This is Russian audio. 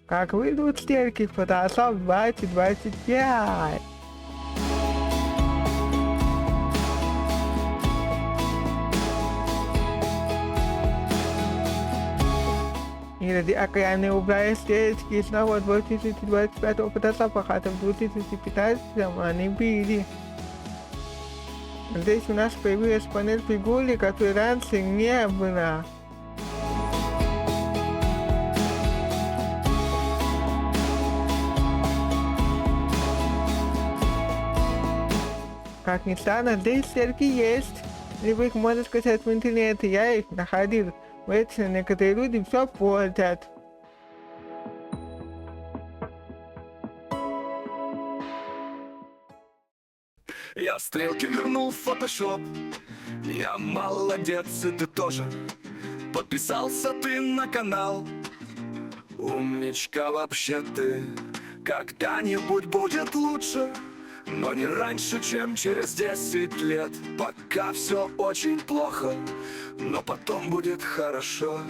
Как выйдут стерки Photoshop 2025. Или окаянные убрали стеречки снова 2025 Photoshop, хотя в 2015 они были. Здесь у нас появилась панель фигуры, которой раньше не было. Как ни странно, здесь стерки есть. Либо их можно скачать в интернете, я их находил. Вечно некоторые люди все портят. Я стрелки вернул в фотошоп. Я молодец, и ты тоже. Подписался ты на канал. Умничка вообще ты. Когда-нибудь будет лучше, но не раньше, чем через 10 лет. Пока все очень плохо, но потом будет хорошо.